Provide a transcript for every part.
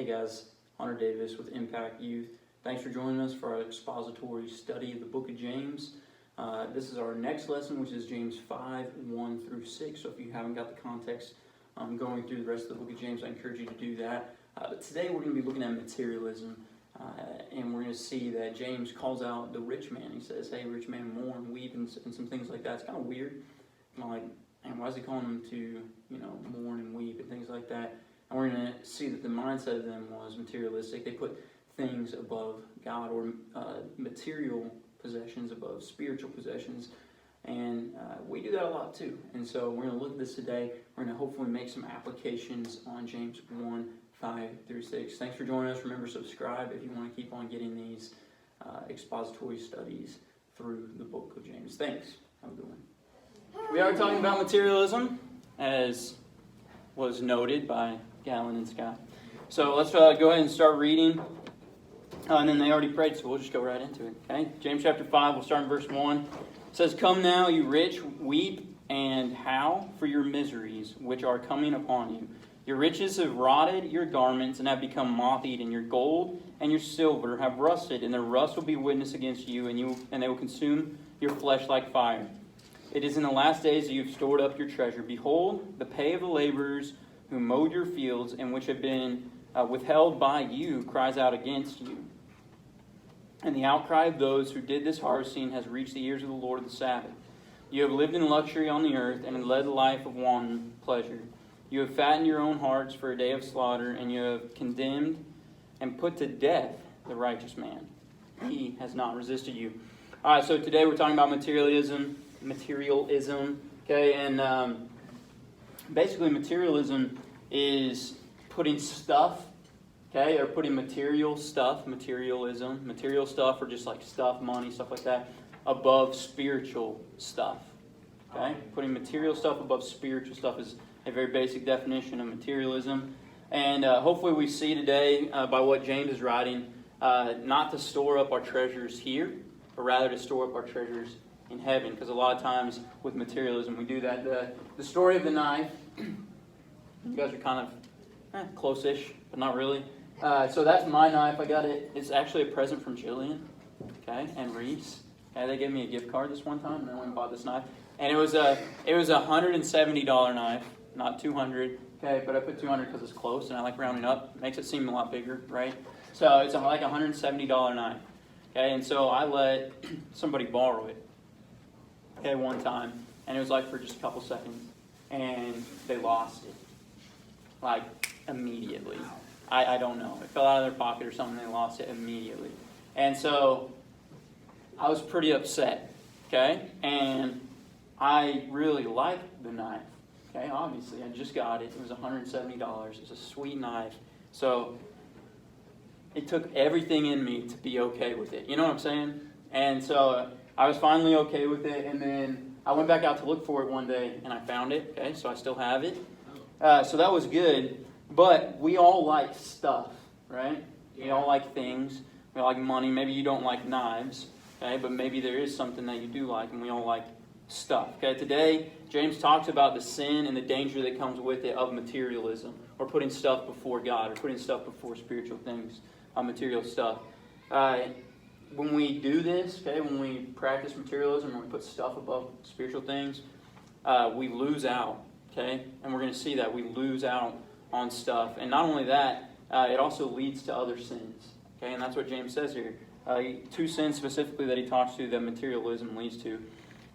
Hey guys, Hunter Davis with Impact Youth. Thanks for joining us for our expository study of the book of James. This is our next lesson, which is James 5, 1 through 6. So if you haven't got the context going through the rest of the book of James, I encourage you to do that. But today we're going to be looking at materialism, and we're going to see that James calls out the rich man. He says, hey, rich man, mourn, weep, and some things like that. It's kind of weird. Like, and why is he calling them to, mourn and weep and things like that? And we're going to see that the mindset of them was materialistic. They put things above God, or material possessions above spiritual possessions. And we do that a lot too. And so we're going to look at this today. We're going to hopefully make some applications on James 1, 5 through 6. Thanks for joining us. Remember, subscribe if you want to keep on getting these expository studies through the book of James. Thanks. Have a good one. We are talking about materialism, as was noted by Gallon and Scott. So let's go ahead and start reading. And then they already prayed, so we'll just go right into it. Okay, James chapter 5, we'll start in verse 1. It says, Come now, you rich, weep and howl for your miseries, which are coming upon you. Your riches have rotted your garments and have become moth-eaten. Your gold and your silver have rusted, and their rust will be witness against you, and they will consume your flesh like fire. It is in the last days that you have stored up your treasure. Behold, the pay of the laborers who mowed your fields and which have been withheld by you cries out against you. And the outcry of those who did this harvesting has reached the ears of the Lord of the Sabbath. You have lived in luxury on the earth and have led a life of wanton pleasure. You have fattened your own hearts for a day of slaughter, and you have condemned and put to death the righteous man. He has not resisted you. All right, so today we're talking about materialism, okay, and basically materialism is putting stuff, okay, or putting material stuff, material stuff, or just like stuff, money, stuff like that, above spiritual stuff, okay? Putting material stuff above spiritual stuff is a very basic definition of materialism. And hopefully we see today, by what James is writing, not to store up our treasures here, but rather to store up our treasures in heaven. Because a lot of times with materialism we do that. The story of the knife, you guys are kind of close-ish, but not really. So that's my knife. I got it. It's actually a present from Jillian, okay, and Reese. Okay, they gave me a gift card this one time, and I went and bought this knife. And it was a $170 knife, not $200. Okay, but I put $200 because it's close, and I like rounding up. It makes it seem a lot bigger, right? So it's like a $170 knife. Okay, and so I let somebody borrow it. Okay, one time, and it was like for just a couple seconds, and they lost it, like immediately. I don't know. It fell out of their pocket or something. They lost it immediately. And so I was pretty upset, okay? And I really liked the knife, okay? Obviously, I just got it. It was $170. It was a sweet knife. So it took everything in me to be okay with it. You know what I'm saying? And so I was finally okay with it. And then I went back out to look for it one day, and I found it, okay? So I still have it. So that was good. But we all like stuff, right? Yeah. We all like things. We like money. Maybe you don't like knives, okay? But maybe there is something that you do like, and we all like stuff, okay? Today, James talks about the sin and the danger that comes with it of materialism, or putting stuff before God, or putting stuff before spiritual things, material stuff. When we do this, okay, when we practice materialism, or we put stuff above spiritual things, we lose out, okay? And we're going to see that we lose out on stuff. And not only that, it also leads to other sins. Okay, and that's what James says here. Two sins specifically that he talks to that materialism leads to.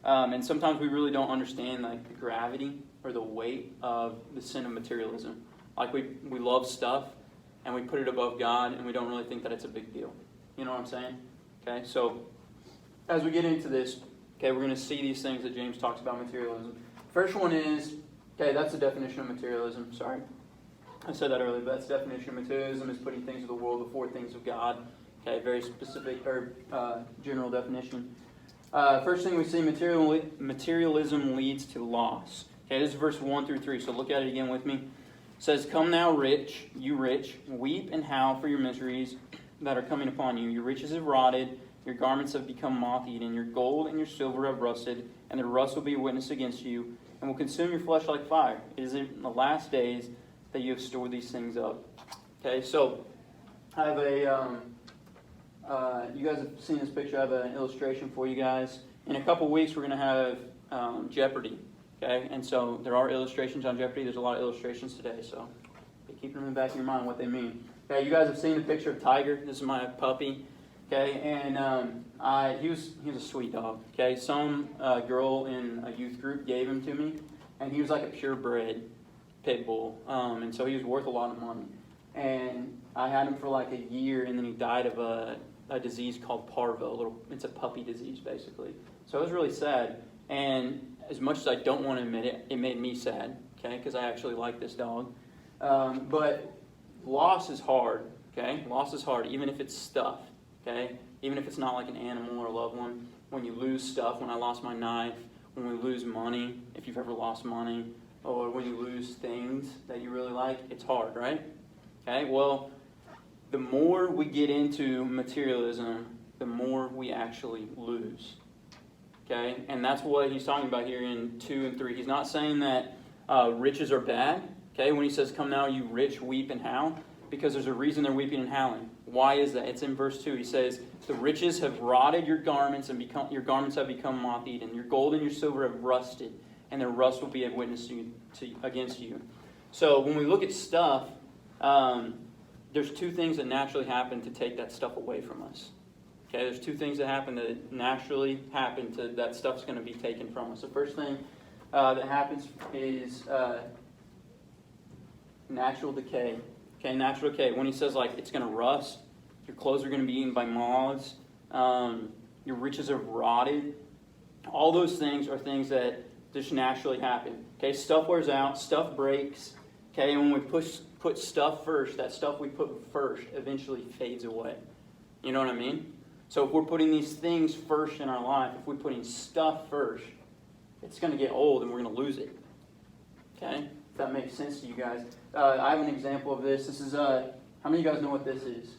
And sometimes we really don't understand like the gravity or the weight of the sin of materialism. Like we love stuff and we put it above God, and we don't really think that it's a big deal. You know what I'm saying? Okay, so as we get into this, okay, we're going to see these things that James talks about materialism. First one is, okay, that's the definition of materialism. Sorry. I said that earlier, but that's the definition of materialism, is putting things of the world before things of God. Okay, very specific or general definition. First thing we see, materialism leads to loss. Okay, this is verse 1 through 3, so look at it again with me. It says, Come now, rich, you rich, weep and howl for your miseries that are coming upon you. Your riches have rotted, your garments have become moth-eaten, your gold and your silver have rusted, and the rust will be a witness against you, and will consume your flesh like fire. It is in the last days that you have stored these things up. Okay, so I have you guys have seen this picture. I have an illustration for you guys. In a couple weeks, we're going to have Jeopardy. Okay, and so there are illustrations on Jeopardy. There's a lot of illustrations today, so be keeping them in the back of your mind what they mean. Okay, you guys have seen the picture of Tiger. This is my puppy. Okay, and he was a sweet dog. Okay, some girl in a youth group gave him to me, and he was like a purebred pit bull, and so he was worth a lot of money. And I had him for like a year, and then he died of a disease called parvo. It's a puppy disease, basically. So it was really sad. And as much as I don't want to admit it, it made me sad, okay, because I actually like this dog. But loss is hard, okay? Loss is hard, even if it's stuff, okay? Even if it's not like an animal or a loved one. When you lose stuff, when I lost my knife, when we lose money, if you've ever lost money, or when you lose things that you really like, it's hard, right? Okay, well, the more we get into materialism, the more we actually lose. Okay, and that's what he's talking about here in 2 and 3. He's not saying that riches are bad. Okay, when he says, "Come now, you rich, weep and howl," because there's a reason they're weeping and howling. Why is that? It's in verse 2. He says, "The riches have rotted your garments, and your garments have become moth-eaten. Your gold and your silver have rusted, and their rust will be a witness against you." So when we look at stuff, there's two things that naturally happen to take that stuff away from us. Okay, there's two things that happen that naturally happen to that stuff's going to be taken from us. The first thing that happens is natural decay. Okay, natural decay. When he says like it's going to rust, your clothes are going to be eaten by moths, your riches are rotted. All those things are things that just naturally happen. Okay, stuff wears out, stuff breaks. Okay, and when we put stuff first, that stuff we put first eventually fades away. You know what I mean? So if we're putting these things first in our life, if we're putting stuff first, it's going to get old and we're going to lose it. Okay? If that makes sense to you guys. I have an example of this. This is, how many of you guys know what this is?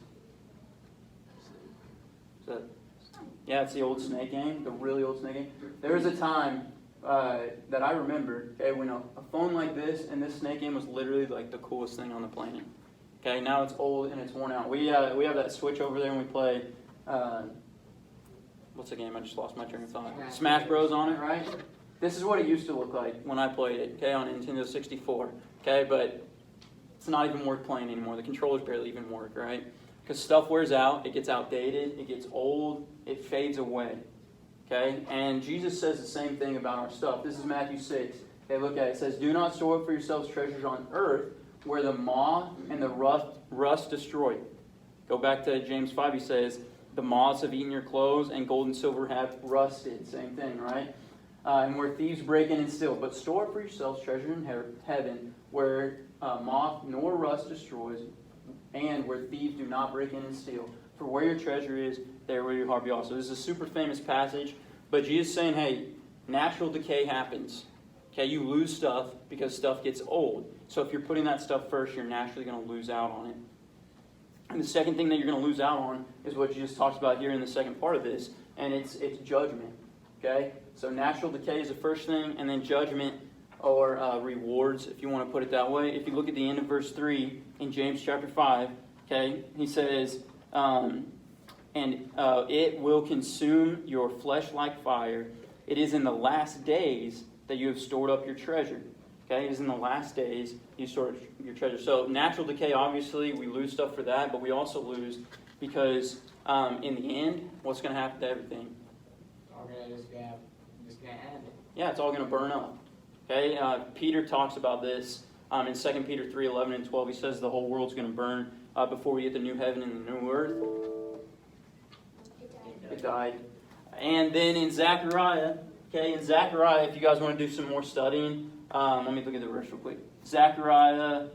Yeah, it's the old snake game, the really old snake game. There was a time that I remember, okay, when a phone like this and this snake game was literally like the coolest thing on the planet. Okay, now it's old and it's worn out. We have that switch over there and we play, what's the game? I just lost my train of thought. Smash Bros on it, right? This is what it used to look like when I played it, okay, on Nintendo 64. Okay, but it's not even worth playing anymore. The controllers barely even work, right? Because stuff wears out, it gets outdated, it gets old, it fades away. Okay, and Jesus says the same thing about our stuff. This is Matthew 6. Okay, look at it. It says, "Do not store up for yourselves treasures on earth, where the moth and the rust destroy." Go back to James 5. He says, "The moths have eaten your clothes, and gold and silver have rusted." Same thing, right? And where thieves break in and steal. "But store up for yourselves treasure in heaven, where moth nor rust destroys, and where thieves do not break in and steal. For where your treasure is, there will your heart be also." This is a super famous passage, but Jesus is saying, hey, natural decay happens. Okay, you lose stuff because stuff gets old. So if you're putting that stuff first, you're naturally going to lose out on it. And the second thing that you're going to lose out on is what Jesus talks about here in the second part of this, and it's judgment. Okay, so natural decay is the first thing, and then judgment or rewards, if you want to put it that way. If you look at the end of verse 3 in James chapter 5, okay, he says, and it will consume your flesh like fire. It is in the last days that you have stored up your treasure. Okay, it is in the last days you store your treasure. So natural decay, obviously, we lose stuff for that, but we also lose because in the end, what's going to happen to everything? Just gonna end it. Yeah, it's all going to burn up. Okay, Peter talks about this in 2 Peter 3:11 and 12. He says the whole world's going to burn before we get the new heaven and the new earth. It died. And then in Zechariah, if you guys want to do some more studying, let me look at the verse real quick. Zechariah,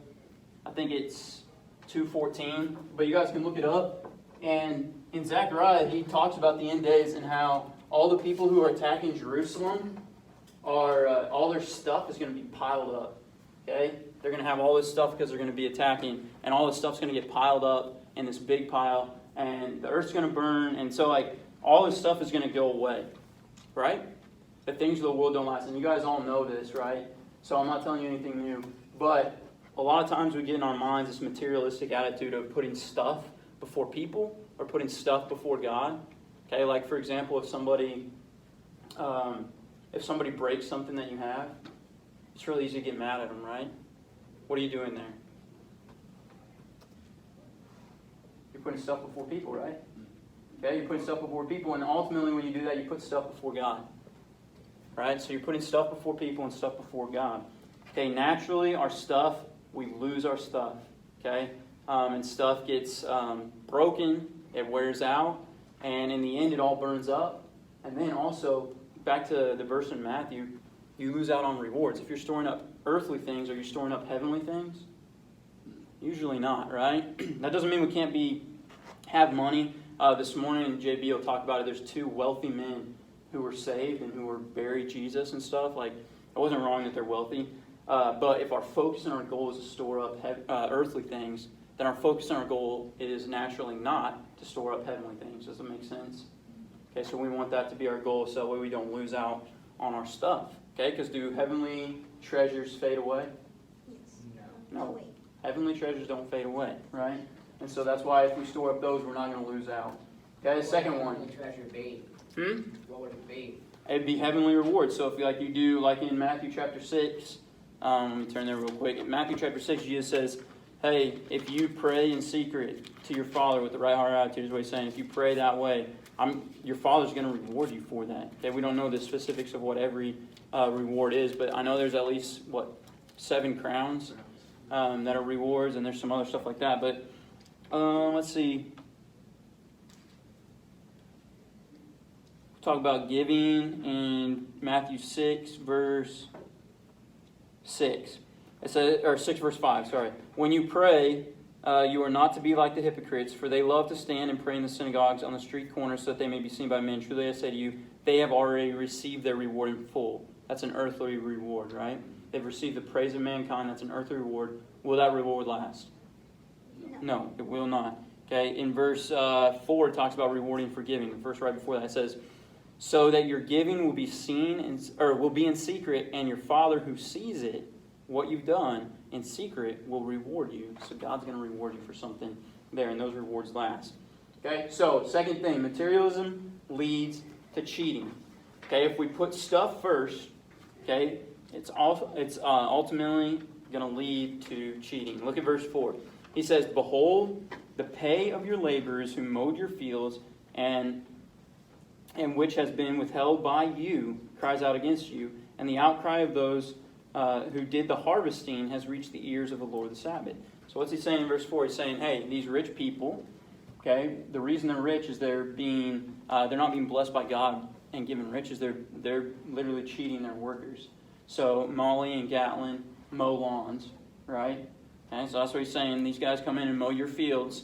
I think it's 2:14, but you guys can look it up. And in Zechariah, he talks about the end days and how all the people who are attacking Jerusalem are, all their stuff is going to be piled up. Okay? They're going to have all this stuff because they're going to be attacking, and all this stuff's going to get piled up in this big pile, and the earth's going to burn, and so all this stuff is going to go away. Right? The things of the world don't last, and you guys all know this, right? So I'm not telling you anything new, but a lot of times we get in our minds this materialistic attitude of putting stuff before people or putting stuff before God. Okay, like for example, if somebody breaks something that you have, it's really easy to get mad at them, right? What are you doing there? You're putting stuff before people, right? Okay, you're putting stuff before people, and ultimately when you do that, you put stuff before God. Right? So you're putting stuff before people and stuff before God. Okay, naturally, our stuff, we lose our stuff. Okay? And stuff gets broken, it wears out, and in the end, it all burns up. And then also, back to the verse in Matthew, you lose out on rewards. If you're storing up earthly things, are you storing up heavenly things? Usually not, right? That doesn't mean we can't have money. This morning, JB will talk about it. There's 2 wealthy men who were saved and who were buried Jesus and stuff. Like, it wasn't wrong that they're wealthy. But if our focus and our goal is to store up earthly things, then our focus and our goal is naturally not to store up heavenly things. Does that make sense? Okay, so we want that to be our goal so that way we don't lose out on our stuff. Okay, because do heavenly treasures fade away? Yes. No. Wait. Heavenly treasures don't fade away, right? And so that's why if we store up those, we're not going to lose out. Okay, the second one. What would the treasure be? What would it be? It'd be heavenly rewards. So if you do like in Matthew chapter 6, let me turn there real quick. In Matthew chapter 6, Jesus says, hey, if you pray in secret to your Father with the right heart attitude, is what he's saying. If you pray that way, your Father's going to reward you for that. Okay, we don't know the specifics of what every reward is, but I know there's at least, 7 crowns that are rewards, and there's some other stuff like that. But let's see. Talk about giving in Matthew 6, verse 6. It says, or 6 verse 5, sorry. When you pray, you are not to be like the hypocrites, for they love to stand and pray in the synagogues on the street corners so that they may be seen by men. Truly I say to you, they have already received their reward in full. That's an earthly reward, right? They've received the praise of mankind. That's an earthly reward. Will that reward last? No, it will not. Okay, in verse 4, it talks about rewarding for giving. The verse right before that says, so that your giving will be will be in secret, and your Father who sees it, what you've done in secret, will reward you. So God's going to reward you for something there, and those rewards last. Okay, so second thing, materialism leads to cheating. Okay, if we put stuff first, okay, it's ultimately going to lead to cheating. Look at verse 4. He says, behold, the pay of your laborers who mowed your fields and which has been withheld by you cries out against you, and the outcry of those who did the harvesting has reached the ears of the Lord of the Sabbath. So what's he saying in verse 4? He's saying, hey, these rich people, okay, the reason they're rich is they're not being blessed by God and given riches. They're literally cheating their workers. So Molly and Gatlin mow lawns, right? Okay, so that's what he's saying. These guys come in and mow your fields,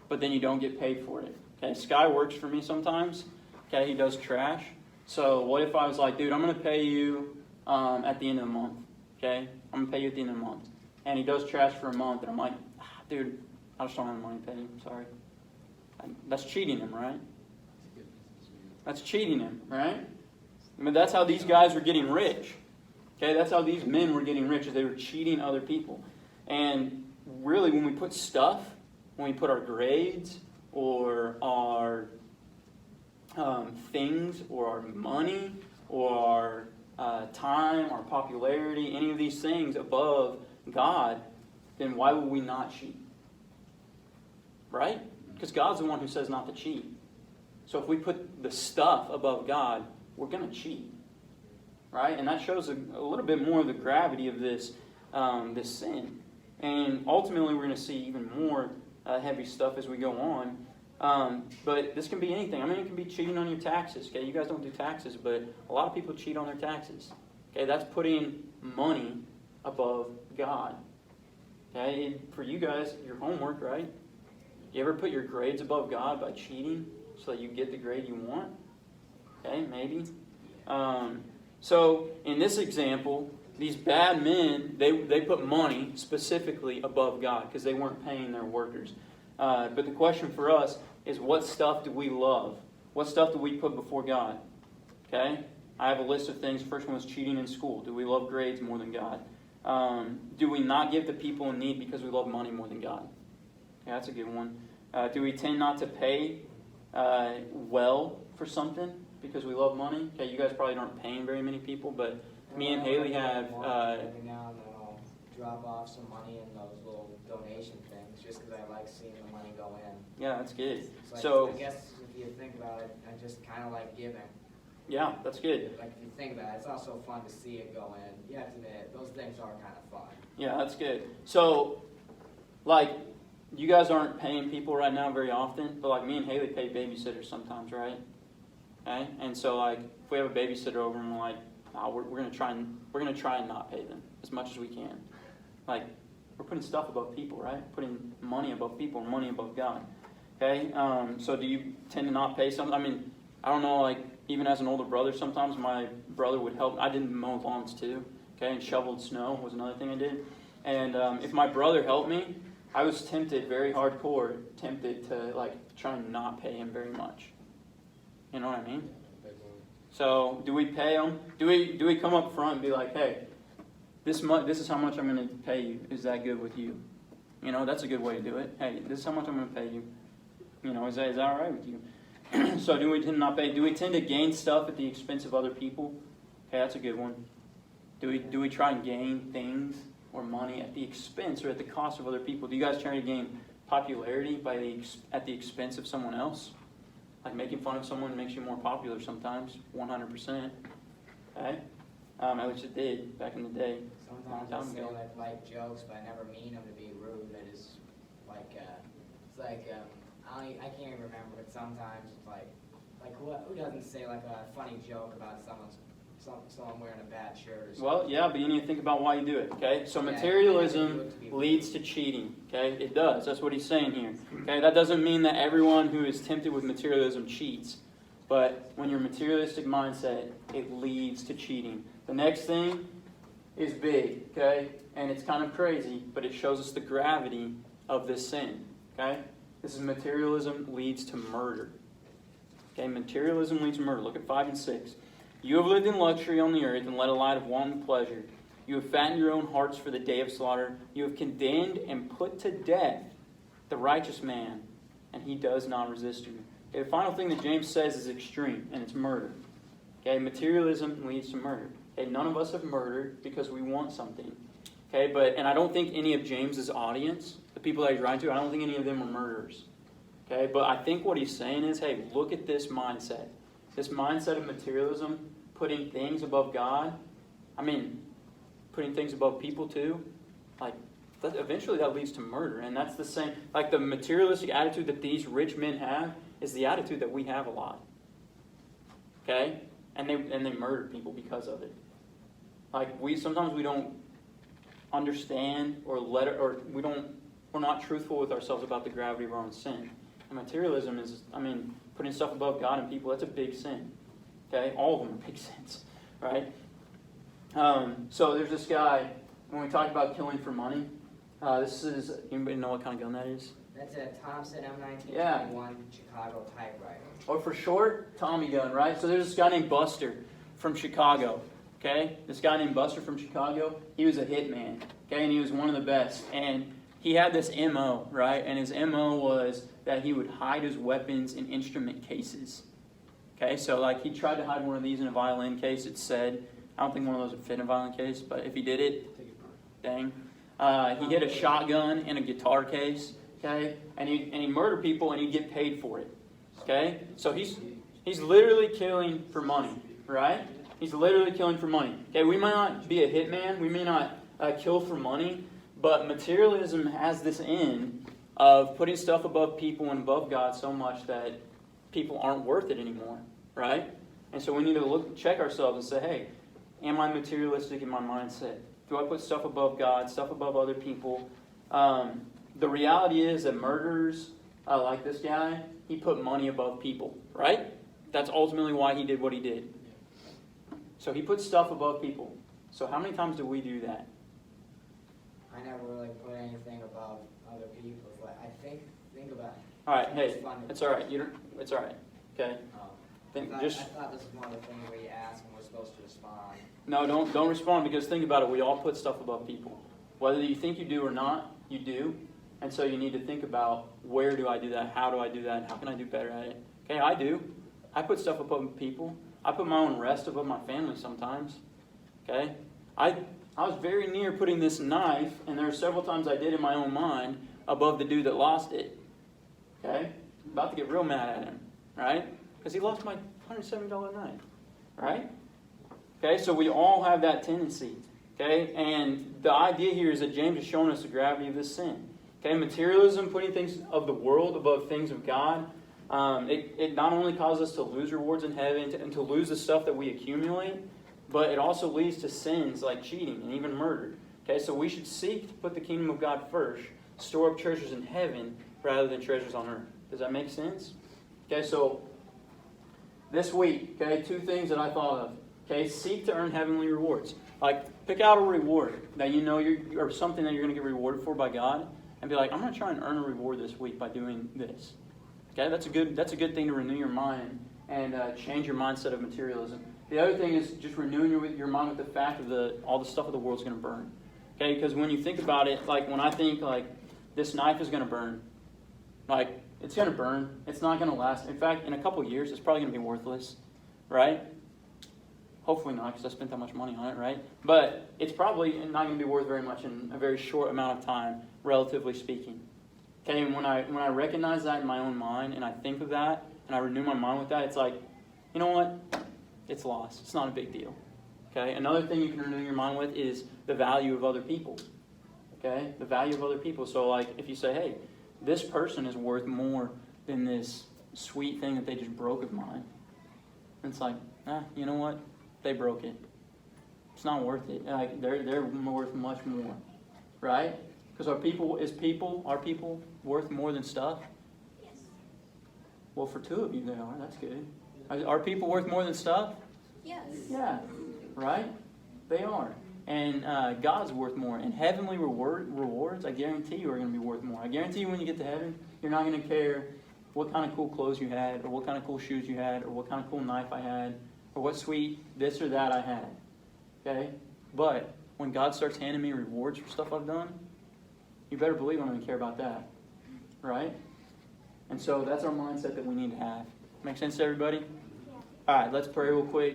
but then you don't get paid for it. Okay, Sky works for me sometimes. Okay, he does trash. So what if I was like, dude, I'm going to pay you at the end of the month. Okay, I'm going to pay you at the end of the month. And he does trash for a month, and I'm like, dude, I just don't have the money to pay you. Sorry. That's cheating him, right? That's cheating him, right? I mean, that's how these guys were getting rich. Okay, that's how these men were getting rich, is they were cheating other people. And really, when we put stuff, when we put our grades or our things or our money or our time, our popularity, any of these things above God, then why would we not cheat? Right? Because God's the one who says not to cheat. So if we put the stuff above God, we're going to cheat. Right? And that shows a little bit more of the gravity of this sin. And ultimately, we're going to see even more heavy stuff as we go on. But this can be anything. I mean, it can be cheating on your taxes. Okay, you guys don't do taxes, but a lot of people cheat on their taxes. Okay, that's putting money above God. Okay, and for you guys, your homework, right? You ever put your grades above God by cheating so that you get the grade you want? Okay, maybe. So in this example, these bad men, they put money specifically above God because they weren't paying their workers. But the question for us is, what stuff do we love? What stuff do we put before God? Okay? I have a list of things. The first one was cheating in school. Do we love grades more than God? Do we not give to people in need because we love money more than God? Yeah, that's a good one. Do we tend not to pay well for something because we love money? Okay, you guys probably aren't paying very many people, but me and Haley have... every now and then I'll drop off some money in those little donation things just because I like seeing the money go in. Yeah, that's good. Like, So I guess if you think about it, I just kind of like giving. yeah, that's good. Like if you think about it, it's also fun to see it go in. You have to admit, those things are kind of fun. Yeah, that's good. So, like, you guys aren't paying people right now very often, but like me and Haley pay babysitters sometimes, right? Okay, and so like if we have a babysitter over and we're like, oh, we're gonna try and not pay them as much as we can. Like we're putting stuff above people, right? Putting money above people and money above God. Okay, so do you tend to not pay something? I mean, I don't know. Like even as an older brother, sometimes my brother would help. I didn't mow lawns too. Okay, and shoveled snow was another thing I did. And if my brother helped me, I was tempted, very hardcore, tempted to like try and not pay him very much. You know what I mean? So do we pay them? Do we come up front and be like, hey, this is how much I'm going to pay you. Is that good with you? You know, that's a good way to do it. Hey, this is how much I'm going to pay you. You know, is that all right with you? So do we tend to not pay? Do we tend to gain stuff at the expense of other people? Okay, that's a good one. Do we try and gain things or money at the expense or at the cost of other people? Do you guys try to gain popularity at the expense of someone else? Like making fun of someone makes you more popular sometimes, 100%. Okay? At least it did back in the day. Sometimes I say like light jokes, but I never mean them to be rude. I just like it's like I can't even remember, but sometimes it's like who doesn't say like a funny joke about someone wearing a bad shirt or something? Well, yeah, but you need to think about why you do it, okay? So materialism leads to cheating, okay? It does. That's what he's saying here, okay? That doesn't mean that everyone who is tempted with materialism cheats, but when your materialistic mindset, it leads to cheating. The next thing is big, okay? And it's kind of crazy, but it shows us the gravity of this sin, okay? This is materialism leads to murder. Okay, materialism leads to murder. Look at 5 and 6. You have lived in luxury on the earth and led a life of wanton pleasure. You have fattened your own hearts for the day of slaughter. You have condemned and put to death the righteous man, and he does not resist you. Okay, the final thing that James says is extreme, and it's murder. Okay, materialism leads to murder. Okay, none of us have murdered because we want something. Okay, and I don't think any of James's audience, the people that he's writing to, I don't think any of them are murderers. Okay, but I think what he's saying is, hey, look at this mindset. This mindset of materialism, putting things above God, putting things above people too, eventually that leads to murder. And that's the same, like the materialistic attitude that these rich men have is the attitude that we have a lot. Okay? And they murder people because of it. Like sometimes we don't understand or we're not truthful with ourselves about the gravity of our own sin. And materialism is, putting stuff above God and people, that's a big sin. Okay? All of them are big sins. Right? So there's this guy, when we talk about killing for money, anybody know what kind of gun that is? That's a Thompson M1921 Chicago typewriter. Or for short, Tommy gun, right? So there's this guy named Buster from Chicago. Okay? This guy named Buster from Chicago, he was a hitman. Okay? And he was one of the best. And he had this MO, right? And his MO was that he would hide his weapons in instrument cases. Okay, so he tried to hide one of these in a violin case, it said. I don't think one of those would fit in a violin case, but if he did it, dang. He hid a shotgun in a guitar case, okay? And he murdered people and he'd get paid for it. Okay? So he's literally killing for money, right? He's literally killing for money. Okay, we might not be a hitman, we may not kill for money, but materialism has this end of putting stuff above people and above God so much that people aren't worth it anymore, right? And so we need to check ourselves and say, hey, am I materialistic in my mindset? Do I put stuff above God, stuff above other people? The reality is that murderers, like this guy, he put money above people, right? That's ultimately why he did what he did. So he put stuff above people. So how many times do we do that? I never really put anything above other people. But I think about it. All right, hey, it's all right. It's all right. Okay. Think, I just thought this was one of the things where you ask and we're supposed to respond. no, don't respond, because think about it. We all put stuff above people, whether you think you do or not. You do, and so you need to think about, where do I do that? How do I do that? How can I do better at it? Okay, I do. I put stuff above people. I put my own rest above my family sometimes. Okay, I was very near putting this knife, and there were several times I did in my own mind, above the dude that lost it. Okay, about to get real mad at him, right? Because he lost my $170 knife, right? Okay, so we all have that tendency. Okay, and the idea here is that James is showing us the gravity of this sin. Okay, materialism, putting things of the world above things of God, it not only causes us to lose rewards in heaven and to lose the stuff that we accumulate, but it also leads to sins like cheating and even murder. Okay, so we should seek to put the kingdom of God first, store up treasures in heaven rather than treasures on earth. Does that make sense? Okay, so this week, okay, 2 things that I thought of. Okay, seek to earn heavenly rewards. Like, pick out a reward that you know or something that you're going to get rewarded for by God, and be like, I'm going to try and earn a reward this week by doing this. Okay, that's a good thing to renew your mind and change your mindset of materialism. The other thing is just renewing your mind with the fact of all the stuff of the world's going to burn. Okay, because when you think about it, like when I think like this knife is going to burn, like it's going to burn. It's not going to last. In fact, in a couple of years, it's probably going to be worthless, right? Hopefully not, because I spent that much money on it, right? But it's probably not going to be worth very much in a very short amount of time, relatively speaking. Okay, and when I recognize that in my own mind, and I think of that, and I renew my mind with that, it's like, you know what? It's lost. It's not a big deal. Okay, another thing you can renew your mind with is the value of other people. Okay, the value of other people. So like, if you say, hey, this person is worth more than this sweet thing that they just broke of mine. And it's like, you know what? They broke it. It's not worth it. Like they're worth much more, right? Because are people worth more than stuff? Yes. Well, for 2 of you, they are. That's good. Are people worth more than stuff? Yes. Yeah, right. They are, and God's worth more. And heavenly rewards, I guarantee you, are going to be worth more. I guarantee you, when you get to heaven, you're not going to care what kind of cool clothes you had, or what kind of cool shoes you had, or what kind of cool knife I had, or what sweet this or that I had. Okay? But when God starts handing me rewards for stuff I've done, you better believe I'm going to care about that. Right? And so that's our mindset that we need to have. Make sense to everybody? Yeah. All right, let's pray real quick.